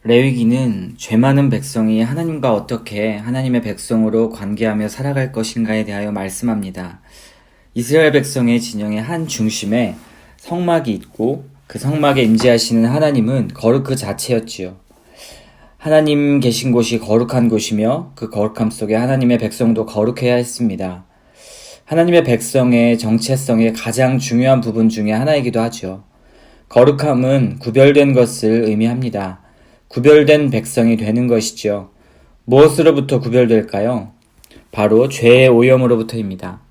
레위기는 죄 많은 백성이 하나님과 어떻게 하나님의 백성으로 관계하며 살아갈 것인가에 대하여 말씀합니다. 이스라엘 백성의 진영의 한 중심에 성막이 있고 그 성막에 임재하시는 하나님은 거룩 그 자체였지요. 하나님 계신 곳이 거룩한 곳이며 그 거룩함 속에 하나님의 백성도 거룩해야 했습니다. 하나님의 백성의 정체성의 가장 중요한 부분 중에 하나이기도 하죠. 거룩함은 구별된 것을 의미합니다. 구별된 백성이 되는 것이죠. 무엇으로부터 구별될까요? 바로 죄의 오염으로부터입니다.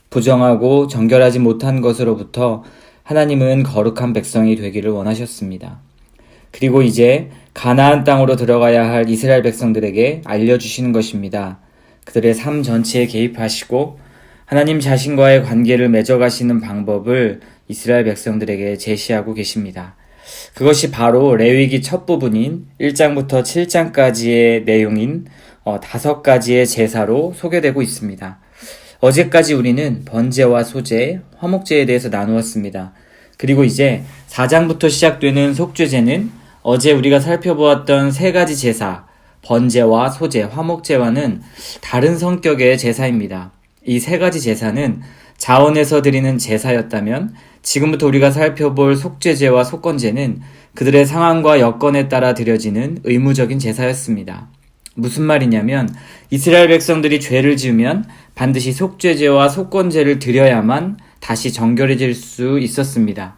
부정하고 정결하지 못한 것으로부터 하나님은 거룩한 백성이 되기를 원하셨습니다. 그리고 이제 가나안 땅으로 들어가야 할 이스라엘 백성들에게 알려주시는 것입니다. 그들의 삶 전체에 개입하시고 하나님 자신과의 관계를 맺어가시는 방법을 이스라엘 백성들에게 제시하고 계십니다. 그것이 바로 레위기 첫 부분인 1장부터 7장까지의 내용인 5가지의 제사로 소개되고 있습니다. 어제까지 우리는 번제와 소제, 화목제에 대해서 나누었습니다. 그리고 이제 4장부터 시작되는 속죄제는 어제 우리가 살펴보았던 3가지 제사, 번제와 소제, 화목제와는 다른 성격의 제사입니다. 이 3가지 제사는 자원에서 드리는 제사였다면 지금부터 우리가 살펴볼 속죄제와 속건제는 그들의 상황과 여건에 따라 드려지는 의무적인 제사였습니다. 무슨 말이냐면 이스라엘 백성들이 죄를 지으면 반드시 속죄제와 속건제를 드려야만 다시 정결해질 수 있었습니다.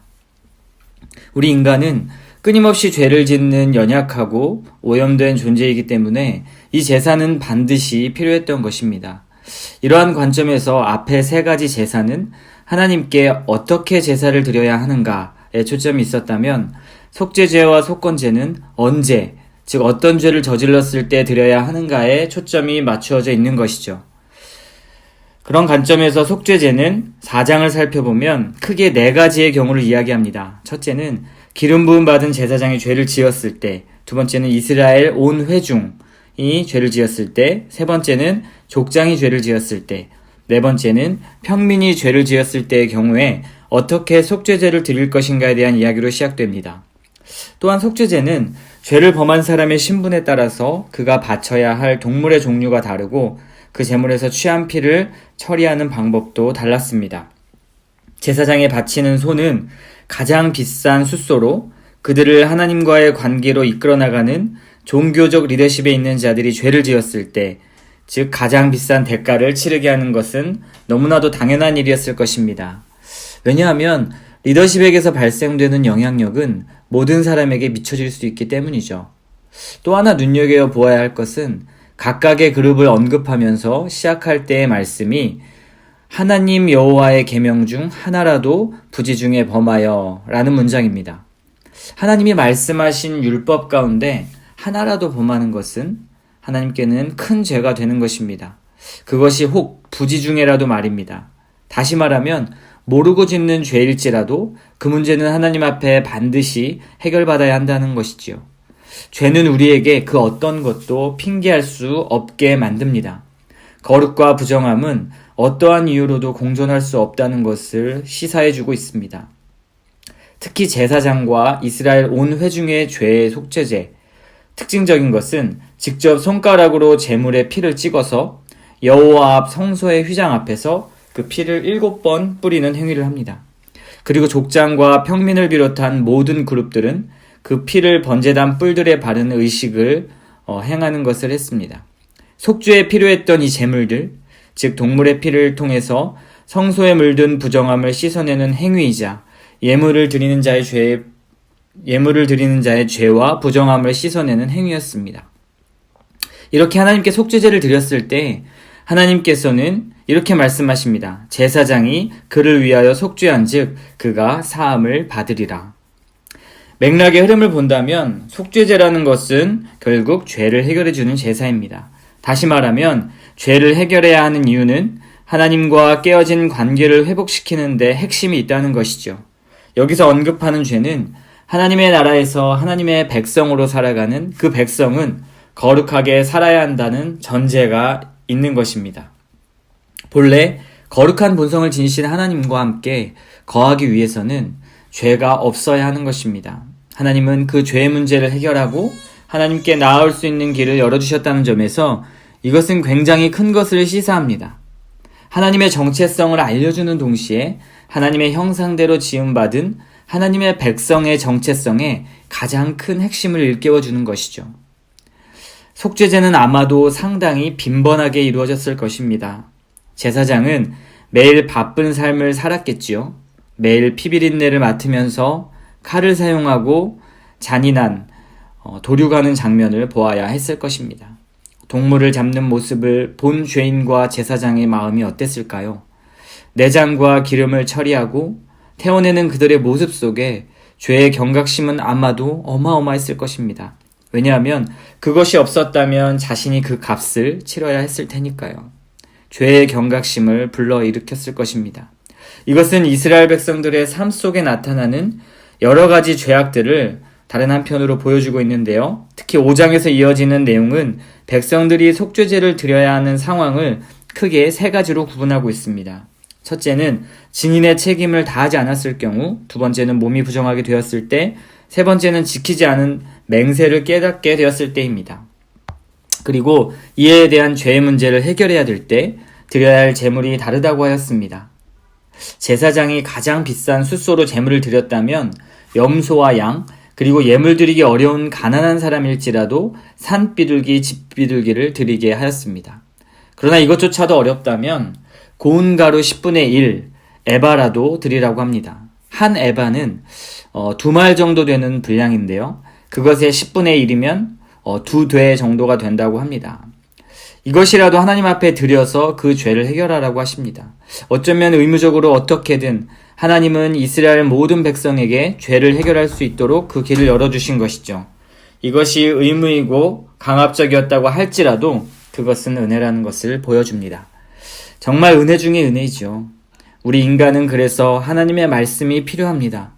우리 인간은 끊임없이 죄를 짓는 연약하고 오염된 존재이기 때문에 이 제사는 반드시 필요했던 것입니다. 이러한 관점에서 앞에 3가지 제사는 하나님께 어떻게 제사를 드려야 하는가에 초점이 있었다면 속죄제와 속건제는 언제, 즉 어떤 죄를 저질렀을 때 드려야 하는가에 초점이 맞추어져 있는 것이죠. 그런 관점에서 속죄제는 4장을 살펴보면 크게 4가지의 경우를 이야기합니다. 첫째는 기름 부음 받은 제사장이 죄를 지었을 때, 두 번째는 이스라엘 온 회중이 죄를 지었을 때, 세 번째는 족장이 죄를 지었을 때, 네 번째는 평민이 죄를 지었을 때의 경우에 어떻게 속죄제를 드릴 것인가에 대한 이야기로 시작됩니다. 또한 속죄제는 죄를 범한 사람의 신분에 따라서 그가 바쳐야 할 동물의 종류가 다르고 그 제물에서 취한 피를 처리하는 방법도 달랐습니다. 제사장에 바치는 소는 가장 비싼 숫소로 그들을 하나님과의 관계로 이끌어 나가는 종교적 리더십에 있는 자들이 죄를 지었을 때, 즉 가장 비싼 대가를 치르게 하는 것은 너무나도 당연한 일이었을 것입니다. 왜냐하면 리더십에게서 발생되는 영향력은 모든 사람에게 미쳐질 수 있기 때문이죠. 또 하나 눈여겨보아야 할 것은 각각의 그룹을 언급하면서 시작할 때의 말씀이 하나님 여호와의 계명 중 하나라도 부지 중에 범하여 라는 문장입니다. 하나님이 말씀하신 율법 가운데 하나라도 범하는 것은 하나님께는 큰 죄가 되는 것입니다. 그것이 혹 부지 중에라도 말입니다. 다시 말하면 모르고 짓는 죄일지라도 그 문제는 하나님 앞에 반드시 해결받아야 한다는 것이지요. 죄는 우리에게 그 어떤 것도 핑계할 수 없게 만듭니다. 거룩과 부정함은 어떠한 이유로도 공존할 수 없다는 것을 시사해주고 있습니다. 특히 제사장과 이스라엘 온 회중의 죄의 속죄제, 특징적인 것은 직접 손가락으로 제물에 피를 찍어서 여호와 앞 성소의 휘장 앞에서 그 피를 7번 뿌리는 행위를 합니다. 그리고 족장과 평민을 비롯한 모든 그룹들은 그 피를 번제단 뿔들에 바르는 의식을 행하는 것을 했습니다. 속죄에 필요했던 이 제물들, 즉 동물의 피를 통해서 성소에 물든 부정함을 씻어내는 행위이자 예물을 드리는 자의 죄와 부정함을 씻어내는 행위였습니다. 이렇게 하나님께 속죄제를 드렸을 때 하나님께서는 이렇게 말씀하십니다. 제사장이 그를 위하여 속죄한즉 그가 사함을 받으리라. 맥락의 흐름을 본다면 속죄제라는 것은 결국 죄를 해결해주는 제사입니다. 다시 말하면 죄를 해결해야 하는 이유는 하나님과 깨어진 관계를 회복시키는 데 핵심이 있다는 것이죠. 여기서 언급하는 죄는 하나님의 나라에서 하나님의 백성으로 살아가는 그 백성은 거룩하게 살아야 한다는 전제가 있는 것입니다. 본래 거룩한 본성을 지니신 하나님과 함께 거하기 위해서는 죄가 없어야 하는 것입니다. 하나님은 그 죄의 문제를 해결하고 하나님께 나아올 수 있는 길을 열어주셨다는 점에서 이것은 굉장히 큰 것을 시사합니다. 하나님의 정체성을 알려주는 동시에 하나님의 형상대로 지음받은 하나님의 백성의 정체성에 가장 큰 핵심을 일깨워주는 것이죠. 속죄제는 아마도 상당히 빈번하게 이루어졌을 것입니다. 제사장은 매일 바쁜 삶을 살았겠지요. 매일 피비린내를 맡으면서 칼을 사용하고 잔인한 도륙하는 장면을 보아야 했을 것입니다. 동물을 잡는 모습을 본 죄인과 제사장의 마음이 어땠을까요? 내장과 기름을 처리하고 태워내는 그들의 모습 속에 죄의 경각심은 아마도 어마어마했을 것입니다. 왜냐하면 그것이 없었다면 자신이 그 값을 치러야 했을 테니까요. 죄의 경각심을 불러일으켰을 것입니다. 이것은 이스라엘 백성들의 삶 속에 나타나는 여러 가지 죄악들을 다른 한편으로 보여주고 있는데요. 특히 5장에서 이어지는 내용은 백성들이 속죄제를 드려야 하는 상황을 크게 3가지로 구분하고 있습니다. 첫째는 증인의 책임을 다하지 않았을 경우, 두 번째는 몸이 부정하게 되었을 때, 세 번째는 지키지 않은 맹세를 깨닫게 되었을 때입니다. 그리고 이에 대한 죄의 문제를 해결해야 될 때 드려야 할 제물이 다르다고 하였습니다. 제사장이 가장 비싼 숫소로 제물을 드렸다면 염소와 양, 그리고 예물 드리기 어려운 가난한 사람일지라도 산비둘기, 집비둘기를 드리게 하였습니다. 그러나 이것조차도 어렵다면 고운 가루 10분의 1 에바라도 드리라고 합니다. 한 에바는 2말 정도 되는 분량인데요. 그것의 10분의 1이면 2돼 정도가 된다고 합니다. 이것이라도 하나님 앞에 드려서 그 죄를 해결하라고 하십니다. 어쩌면 의무적으로 어떻게든 하나님은 이스라엘 모든 백성에게 죄를 해결할 수 있도록 그 길을 열어주신 것이죠. 이것이 의무이고 강압적이었다고 할지라도 그것은 은혜라는 것을 보여줍니다. 정말 은혜 중에 은혜이죠. 우리 인간은 그래서 하나님의 말씀이 필요합니다.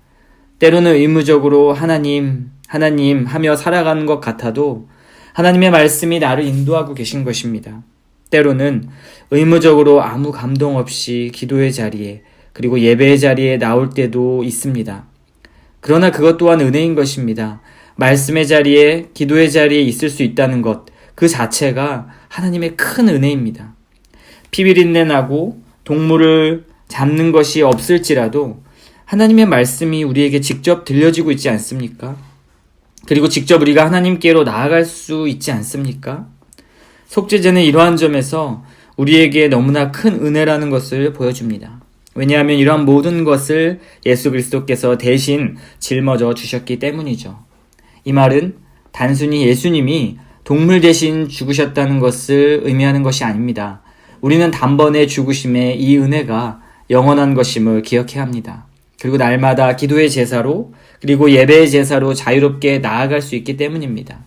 때로는 의무적으로 하나님 하며 살아가는 것 같아도 하나님의 말씀이 나를 인도하고 계신 것입니다. 때로는 의무적으로 아무 감동 없이 기도의 자리에 그리고 예배의 자리에 나올 때도 있습니다. 그러나 그것 또한 은혜인 것입니다. 말씀의 자리에 기도의 자리에 있을 수 있다는 것, 그 자체가 하나님의 큰 은혜입니다. 피비린내 나고 동물을 잡는 것이 없을지라도 하나님의 말씀이 우리에게 직접 들려지고 있지 않습니까? 그리고 직접 우리가 하나님께로 나아갈 수 있지 않습니까? 속죄제는 이러한 점에서 우리에게 너무나 큰 은혜라는 것을 보여줍니다. 왜냐하면 이러한 모든 것을 예수 그리스도께서 대신 짊어져 주셨기 때문이죠. 이 말은 단순히 예수님이 동물 대신 죽으셨다는 것을 의미하는 것이 아닙니다. 우리는 단번에 죽으심의 이 은혜가 영원한 것임을 기억해야 합니다. 그리고 날마다 기도의 제사로 그리고 예배의 제사로 자유롭게 나아갈 수 있기 때문입니다.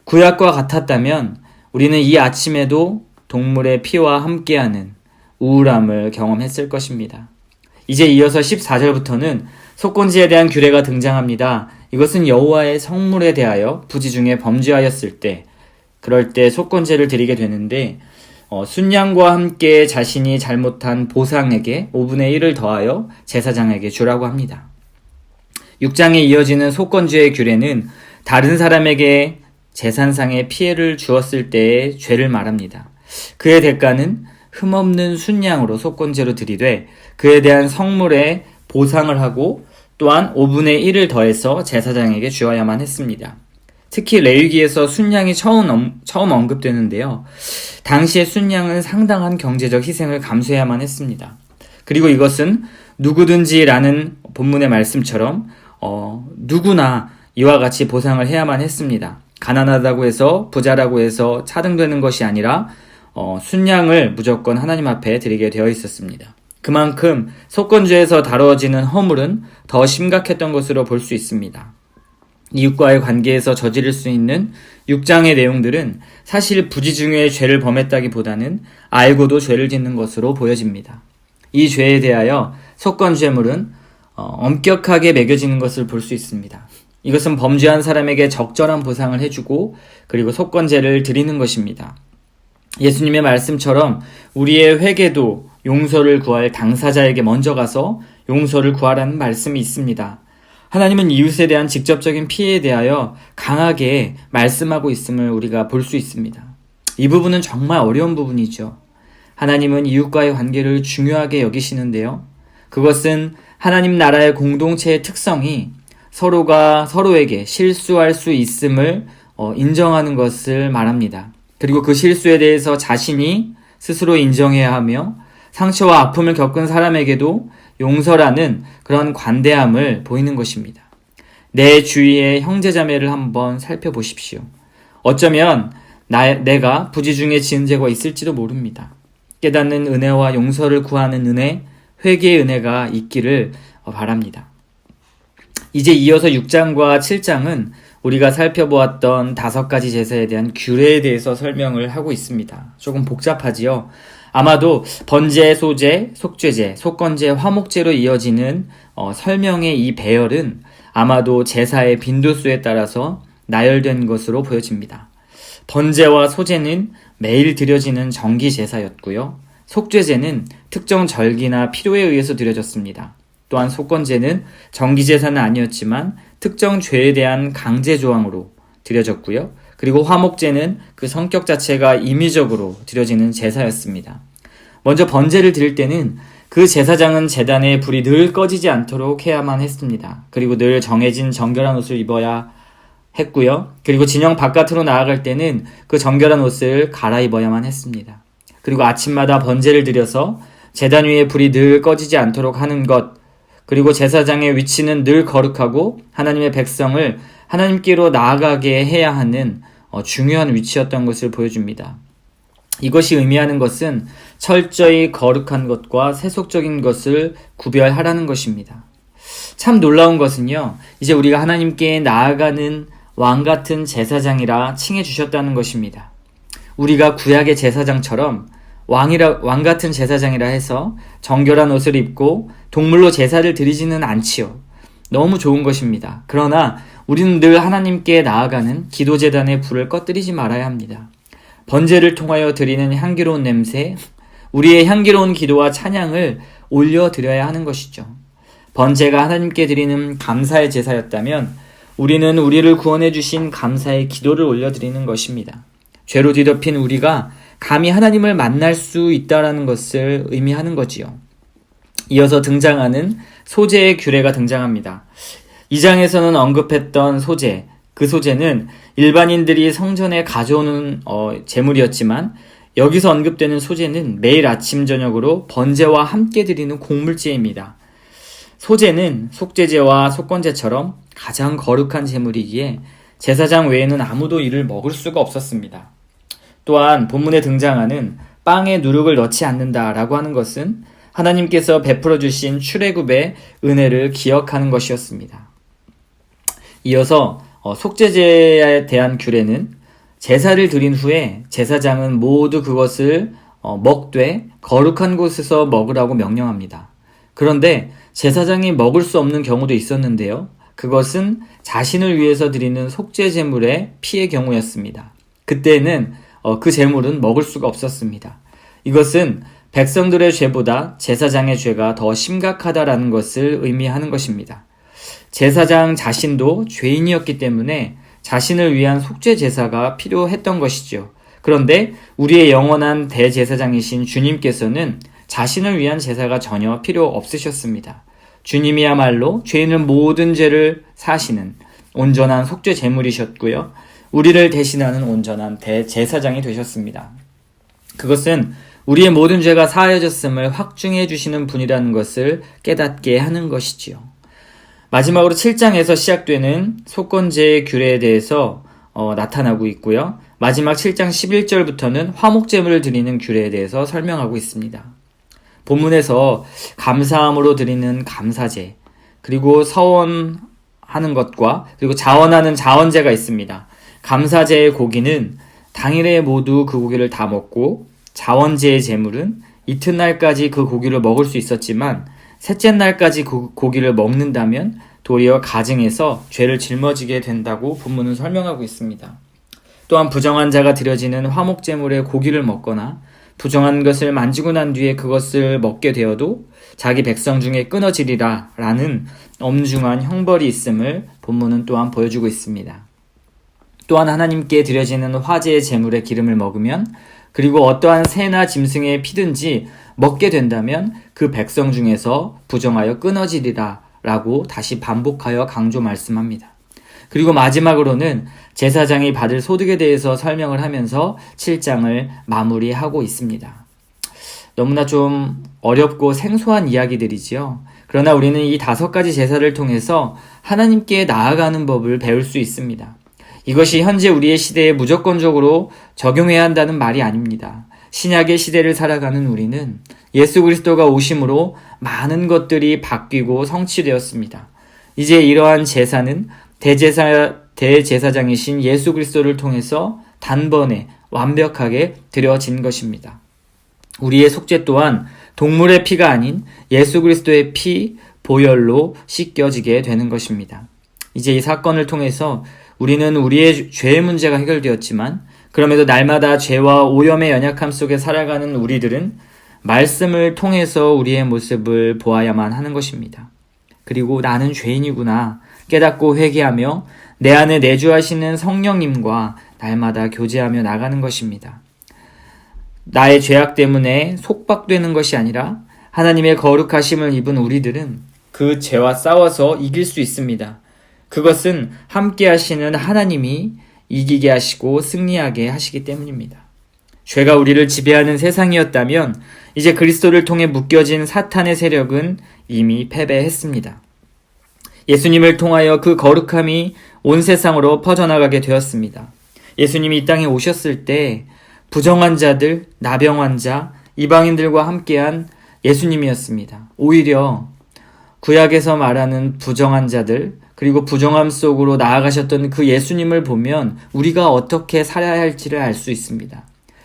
구약과 같았다면 우리는 이 아침에도 동물의 피와 함께하는 우울함을 경험했을 것입니다. 이제 이어서 14절부터는 속건제에 대한 규례가 등장합니다. 이것은 여호와의 성물에 대하여 부지 중에 범죄하였을 때, 그럴 때 속건제를 드리게 되는데 순양과 함께 자신이 잘못한 보상에게 5분의 1을 더하여 제사장에게 주라고 합니다. 6장에 이어지는 속건제의 규례는 다른 사람에게 재산상의 피해를 주었을 때의 죄를 말합니다. 그의 대가는 흠없는 순양으로 속건제로 드리되 그에 대한 성물에 보상을 하고 또한 5분의 1을 더해서 제사장에게 주어야만 했습니다. 특히 레위기에서 순양이 처음 언급되는데요. 당시의 순양은 상당한 경제적 희생을 감수해야만 했습니다. 그리고 이것은 누구든지라는 본문의 말씀처럼 누구나 이와 같이 보상을 해야만 했습니다. 가난하다고 해서 부자라고 해서 차등되는 것이 아니라 순양을 무조건 하나님 앞에 드리게 되어 있었습니다. 그만큼 속건제에서 다뤄지는 허물은 더 심각했던 것으로 볼 수 있습니다. 이웃과의 관계에서 저지를 수 있는 6장의 내용들은 사실 부지중에 죄를 범했다기보다는 알고도 죄를 짓는 것으로 보여집니다. 이 죄에 대하여 속건죄물은 엄격하게 매겨지는 것을 볼 수 있습니다. 이것은 범죄한 사람에게 적절한 보상을 해주고 그리고 속건제를 드리는 것입니다. 예수님의 말씀처럼 우리의 회개도 용서를 구할 당사자에게 먼저 가서 용서를 구하라는 말씀이 있습니다. 하나님은 이웃에 대한 직접적인 피해에 대하여 강하게 말씀하고 있음을 우리가 볼 수 있습니다. 이 부분은 정말 어려운 부분이죠. 하나님은 이웃과의 관계를 중요하게 여기시는데요. 그것은 하나님 나라의 공동체의 특성이 서로가 서로에게 실수할 수 있음을 인정하는 것을 말합니다. 그리고 그 실수에 대해서 자신이 스스로 인정해야 하며 상처와 아픔을 겪은 사람에게도 용서라는 그런 관대함을 보이는 것입니다. 내 주위의 형제자매를 한번 살펴보십시오. 어쩌면 내가 부지 중에 지은 죄가 있을지도 모릅니다. 깨닫는 은혜와 용서를 구하는 은혜, 회개의 은혜가 있기를 바랍니다. 이제 이어서 6장과 7장은 우리가 살펴보았던 5가지 제사에 대한 규례에 대해서 설명을 하고 있습니다. 조금 복잡하지요. 아마도 번제, 소제, 속죄제, 속건제, 화목제로 이어지는 설명의 이 배열은 아마도 제사의 빈도수에 따라서 나열된 것으로 보여집니다. 번제와 소제는 매일 드려지는 정기 제사였고요. 속죄제는 특정 절기나 필요에 의해서 드려졌습니다. 또한 속건제는 정기 제사는 아니었지만 특정 죄에 대한 강제 조항으로 드려졌고요. 그리고 화목제는 그 성격 자체가 임의적으로 드려지는 제사였습니다. 먼저 번제를 드릴 때는 그 제사장은 제단에 불이 늘 꺼지지 않도록 해야만 했습니다. 그리고 늘 정해진 정결한 옷을 입어야 했고요. 그리고 진영 바깥으로 나아갈 때는 그 정결한 옷을 갈아입어야만 했습니다. 그리고 아침마다 번제를 드려서 제단 위에 불이 늘 꺼지지 않도록 하는 것, 그리고 제사장의 위치는 늘 거룩하고 하나님의 백성을 하나님께로 나아가게 해야 하는 중요한 위치였던 것을 보여줍니다. 이것이 의미하는 것은 철저히 거룩한 것과 세속적인 것을 구별하라는 것입니다. 참 놀라운 것은요, 이제 우리가 하나님께 나아가는 왕같은 제사장이라 칭해 주셨다는 것입니다. 우리가 구약의 제사장처럼 왕같은 제사장이라 해서 정결한 옷을 입고 동물로 제사를 드리지는 않지요. 너무 좋은 것입니다. 그러나 우리는 늘 하나님께 나아가는 기도제단의 불을 꺼뜨리지 말아야 합니다. 번제를 통하여 드리는 향기로운 냄새, 우리의 향기로운 기도와 찬양을 올려드려야 하는 것이죠. 번제가 하나님께 드리는 감사의 제사였다면 우리는 우리를 구원해 주신 감사의 기도를 올려드리는 것입니다. 죄로 뒤덮인 우리가 감히 하나님을 만날 수 있다는 것을 의미하는 거지요. 이어서 등장하는 소제의 규례가 등장합니다. 2장에서는 언급했던 소제, 그 소제는 일반인들이 성전에 가져오는 제물이었지만 여기서 언급되는 소제는 매일 아침 저녁으로 번제와 함께 드리는 곡물제입니다. 소제는 속죄제와 속건제처럼 가장 거룩한 제물이기에 제사장 외에는 아무도 이를 먹을 수가 없었습니다. 또한 본문에 등장하는 빵에 누룩을 넣지 않는다라고 하는 것은 하나님께서 베풀어 주신 출애굽의 은혜를 기억하는 것이었습니다. 이어서 속죄제에 대한 규례는 제사를 드린 후에 제사장은 모두 그것을 먹되 거룩한 곳에서 먹으라고 명령합니다. 그런데 제사장이 먹을 수 없는 경우도 있었는데요. 그것은 자신을 위해서 드리는 속죄 제물의 피의 경우였습니다. 그때는 그 제물은 먹을 수가 없었습니다. 이것은 백성들의 죄보다 제사장의 죄가 더 심각하다라는 것을 의미하는 것입니다. 제사장 자신도 죄인이었기 때문에 자신을 위한 속죄 제사가 필요했던 것이죠. 그런데 우리의 영원한 대제사장이신 주님께서는 자신을 위한 제사가 전혀 필요 없으셨습니다. 주님이야말로 죄인을 모든 죄를 사시는 온전한 속죄 제물이셨고요. 우리를 대신하는 온전한 대제사장이 되셨습니다. 그것은 우리의 모든 죄가 사하여졌음을 확증해 주시는 분이라는 것을 깨닫게 하는 것이지요. 마지막으로 7장에서 시작되는 속건제의 규례에 대해서 나타나고 있고요. 마지막 7장 11절부터는 화목제물을 드리는 규례에 대해서 설명하고 있습니다. 본문에서 감사함으로 드리는 감사제, 그리고 서원하는 것과 그리고 자원하는 자원제가 있습니다. 감사제의 고기는 당일에 모두 그 고기를 다 먹고, 자원제의 제물은 이튿날까지 그 고기를 먹을 수 있었지만 셋째 날까지 그 고기를 먹는다면 도리어 가증해서 죄를 짊어지게 된다고 본문은 설명하고 있습니다. 또한 부정한 자가 드려지는 화목제물의 고기를 먹거나 부정한 것을 만지고 난 뒤에 그것을 먹게 되어도 자기 백성 중에 끊어지리라 라는 엄중한 형벌이 있음을 본문은 또한 보여주고 있습니다. 또한 하나님께 드려지는 화제의 제물의 기름을 먹으면 그리고 어떠한 새나 짐승의 피든지 먹게 된다면 그 백성 중에서 부정하여 끊어지리라 라고 다시 반복하여 강조 말씀합니다. 그리고 마지막으로는 제사장이 받을 소득에 대해서 설명을 하면서 7장을 마무리하고 있습니다. 너무나 좀 어렵고 생소한 이야기들이지요. 그러나 우리는 이 5가지 제사를 통해서 하나님께 나아가는 법을 배울 수 있습니다. 이것이 현재 우리의 시대에 무조건적으로 적용해야 한다는 말이 아닙니다. 신약의 시대를 살아가는 우리는 예수 그리스도가 오심으로 많은 것들이 바뀌고 성취되었습니다. 이제 이러한 제사는 대제사장이신 예수 그리스도를 통해서 단번에 완벽하게 드려진 것입니다. 우리의 속죄 또한 동물의 피가 아닌 예수 그리스도의 피, 보혈로 씻겨지게 되는 것입니다. 이제 이 사건을 통해서 우리는 우리의 죄의 문제가 해결되었지만 그럼에도 날마다 죄와 오염의 연약함 속에 살아가는 우리들은 말씀을 통해서 우리의 모습을 보아야만 하는 것입니다. 그리고 나는 죄인이구나 깨닫고 회개하며 내 안에 내주하시는 성령님과 날마다 교제하며 나가는 것입니다. 나의 죄악 때문에 속박되는 것이 아니라 하나님의 거룩하심을 입은 우리들은 그 죄와 싸워서 이길 수 있습니다. 그것은 함께 하시는 하나님이 이기게 하시고 승리하게 하시기 때문입니다. 죄가 우리를 지배하는 세상이었다면 이제 그리스도를 통해 묶여진 사탄의 세력은 이미 패배했습니다. 예수님을 통하여 그 거룩함이 온 세상으로 퍼져나가게 되었습니다. 예수님이 이 땅에 오셨을 때 부정한 자들, 나병 환자, 이방인들과 함께한 예수님이었습니다. 오히려 구약에서 말하는 부정한 자들, 그리고 부정함 속으로 나아가셨던 그 예수님을 보면 우리가 어떻게 살아야 할지를 알 수 있습니다.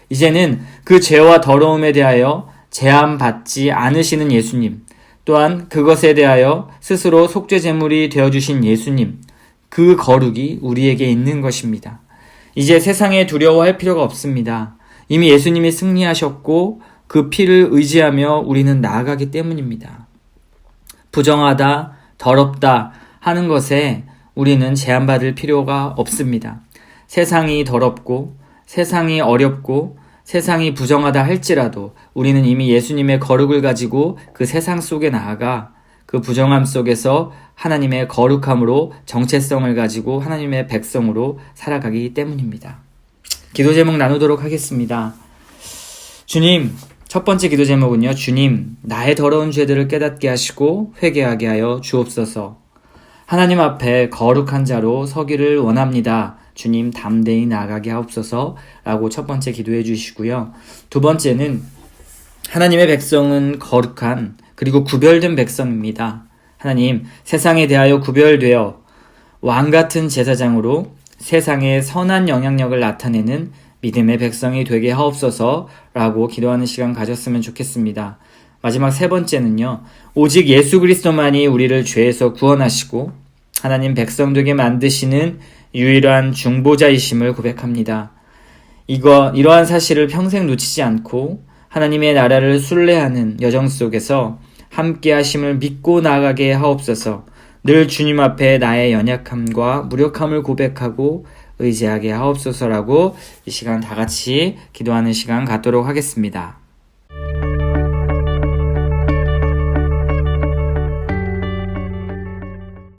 이제는 그 죄와 더러움에 대하여 제한받지 않으시는 예수님, 또한 그것에 대하여 스스로 속죄 제물이 되어주신 예수님, 그 거룩이 우리에게 있는 것입니다. 이제 세상에 두려워할 필요가 없습니다. 이미 예수님이 승리하셨고 그 피를 의지하며 우리는 나아가기 때문입니다. 부정하다, 더럽다 하는 것에 우리는 제한받을 필요가 없습니다. 세상이 더럽고 세상이 어렵고 세상이 부정하다 할지라도 우리는 이미 예수님의 거룩을 가지고 그 세상 속에 나아가 그 부정함 속에서 하나님의 거룩함으로 정체성을 가지고 하나님의 백성으로 살아가기 때문입니다. 기도 제목 나누도록 하겠습니다. 주님, 첫 번째 기도 제목은요. 주님, 나의 더러운 죄들을 깨닫게 하시고 회개하게 하여 주옵소서. 하나님 앞에 거룩한 자로 서기를 원합니다. 주님 담대히 나아가게 하옵소서 라고 첫 번째 기도해 주시고요. 두 번째는 하나님의 백성은 거룩한 그리고 구별된 백성입니다. 하나님, 세상에 대하여 구별되어 왕같은 제사장으로 세상에 선한 영향력을 나타내는 믿음의 백성이 되게 하옵소서 라고 기도하는 시간 가졌으면 좋겠습니다. 마지막 세 번째는요. 오직 예수 그리스도만이 우리를 죄에서 구원하시고 하나님 백성 되게 만드시는 유일한 중보자이심을 고백합니다. 이러한 사실을 평생 놓치지 않고 하나님의 나라를 순례하는 여정 속에서 함께 하심을 믿고 나아가게 하옵소서. 늘 주님 앞에 나의 연약함과 무력함을 고백하고 의지하게 하옵소서라고 이 시간 다 같이 기도하는 시간 갖도록 하겠습니다.